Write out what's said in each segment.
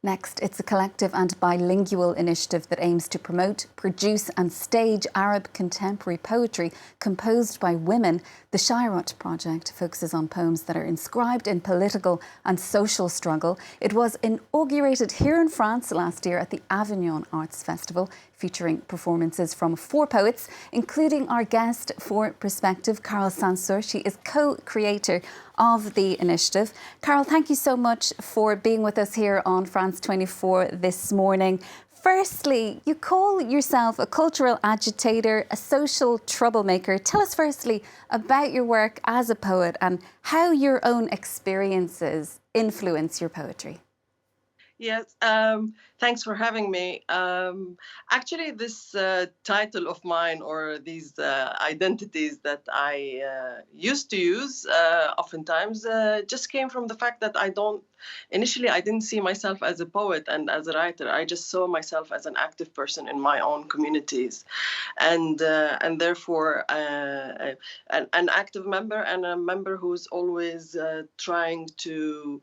Next, it's a collective and bilingual initiative that aims to promote, produce and stage Arab contemporary poetry composed by women. The Shaeirat project focuses on poems that are inscribed in political and social struggle. It was inaugurated here in France last year at the Avignon Arts Festival, featuring performances from 4 poets, including our guest for Perspective, Carol Sansour. She is co-creator of the initiative. Carol, thank you so much for being with us here on France 24 this morning. Firstly, you call yourself a cultural agitator, a social troublemaker. Tell us firstly about your work as a poet and how your own experiences influence your poetry. Yes, thanks for having me. Actually, this title of mine, or these identities that I used to use oftentimes, just came from the fact that initially I didn't see myself as a poet and as a writer. I just saw myself as an active person in my own communities, and therefore an active member and a member who's always trying to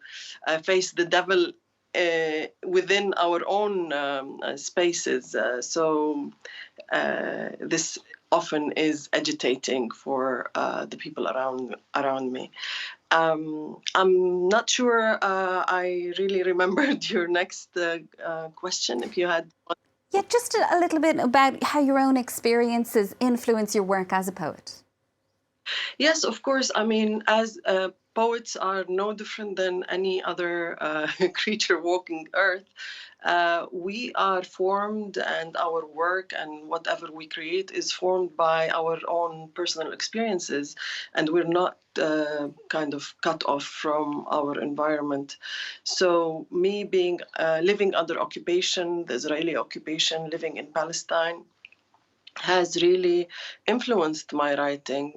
face the devil within our own spaces. So this often is agitating for the people around me. I'm not sure I really remembered your next question, if you had one. Yeah, just a little bit about how your own experiences influence your work as a poet. Yes, of course. I mean, as poets are no different than any other creature walking earth. We are formed, and our work and whatever we create is formed by our own personal experiences, and we're not kind of cut off from our environment. So me being living under occupation, the Israeli occupation, living in Palestine, has really influenced my writing,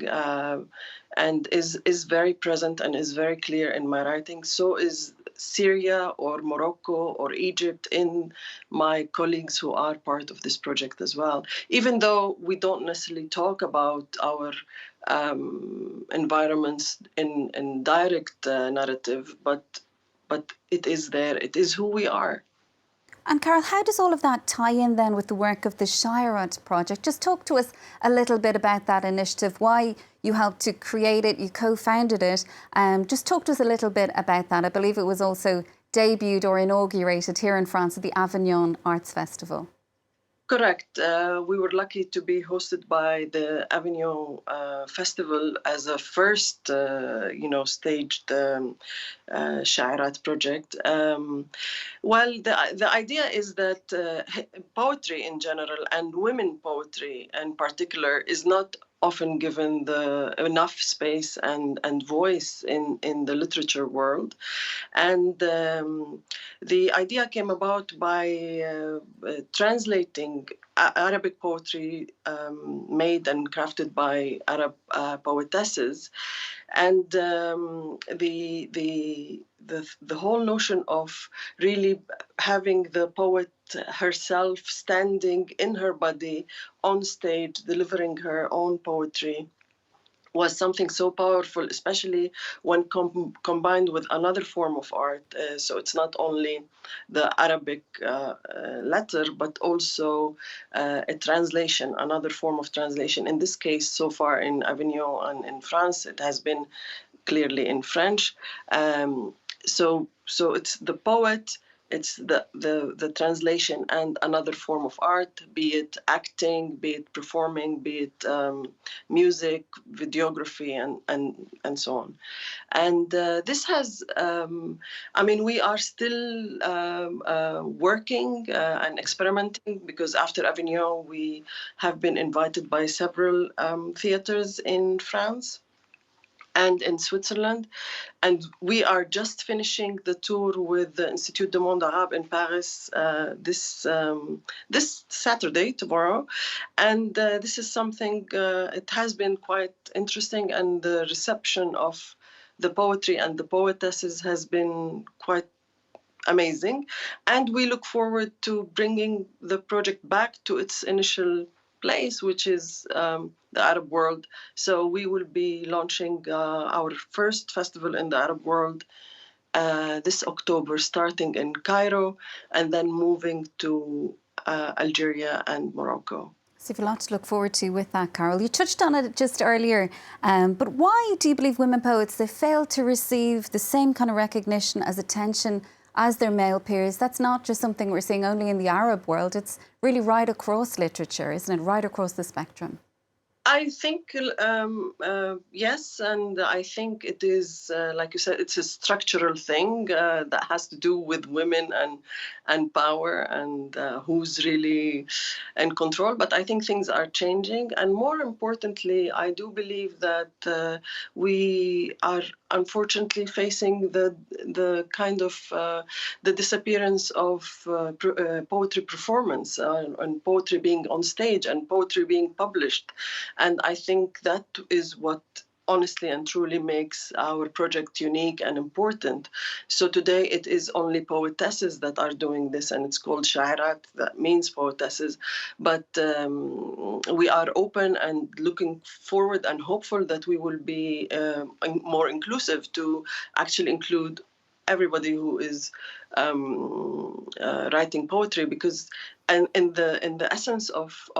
and is very present and is very clear in my writing. So is Syria or Morocco or Egypt in my colleagues who are part of this project as well. Even though we don't necessarily talk about our environments in direct narrative, but it is there. It is who we are. And Carol, how does all of that tie in then with the work of the Shaeirat project? Just talk to us a little bit about that initiative, why you helped to create it, you co-founded it. Just talk to us a little bit about that. I believe it was also debuted or inaugurated here in France at the Avignon Arts Festival. Correct. We were lucky to be hosted by the Avignon Festival as a first, staged Shaeirat project. Well, the idea is that poetry in general, and women poetry in particular, is not often given enough space and voice in the literature world. And the idea came about by translating Arabic poetry made and crafted by Arab poetesses, and the whole notion of really having the poet herself standing in her body on stage, delivering her own poetry, was something so powerful, especially when combined with another form of art. So it's not only the Arabic letter, but also a translation, another form of translation. In this case, so far in Avignon and in France, it has been clearly in French. So it's the poet, it's the translation, and another form of art, be it acting, be it performing, be it music, videography, and so on. And this has, we are still working and experimenting, because after Avignon, we have been invited by several theaters in France and in Switzerland. And we are just finishing the tour with the Institut du Monde Arabe in Paris this Saturday, tomorrow. And this is something, it has been quite interesting, and the reception of the poetry and the poetesses has been quite amazing. And we look forward to bringing the project back to its initial place, which is the Arab world. So we will be launching our first festival in the Arab world this October, starting in Cairo and then moving to Algeria and Morocco. So you've a lot to look forward to with that, Carol. You touched on it just earlier, but why do you believe women poets, they fail to receive the same kind of recognition as attention as their male peers? That's not just something we're seeing only in the Arab world. It's really right across literature, isn't it? Right across the spectrum. I think yes, and I think it is like you said, it's a structural thing that has to do with women and power and who's really in control. But I think things are changing, and more importantly, I do believe that we are unfortunately facing the kind of the disappearance of poetry performance and poetry being on stage and poetry being published. And I think that is what honestly and truly makes our project unique and important. So today it is only poetesses that are doing this, and it's called Shaeirat, that means poetesses. But we are open and looking forward and hopeful that we will be more inclusive to actually include everybody who is writing poetry, because and in the essence of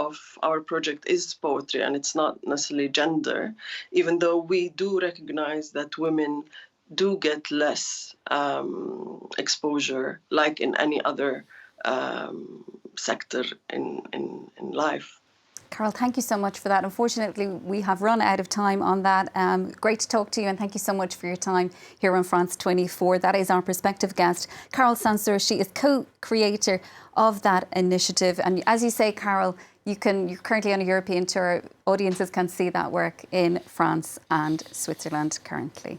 our project is poetry, and it's not necessarily gender, even though we do recognize that women do get less exposure like in any other sector in life. Carol, thank you so much for that. Unfortunately, we have run out of time on that. Great to talk to you, and thank you so much for your time here on France 24. That is our prospective guest, Carol Sansour. She is co-creator of that initiative. And as you say, Carol, you're currently on a European tour. Audiences can see that work in France and Switzerland currently.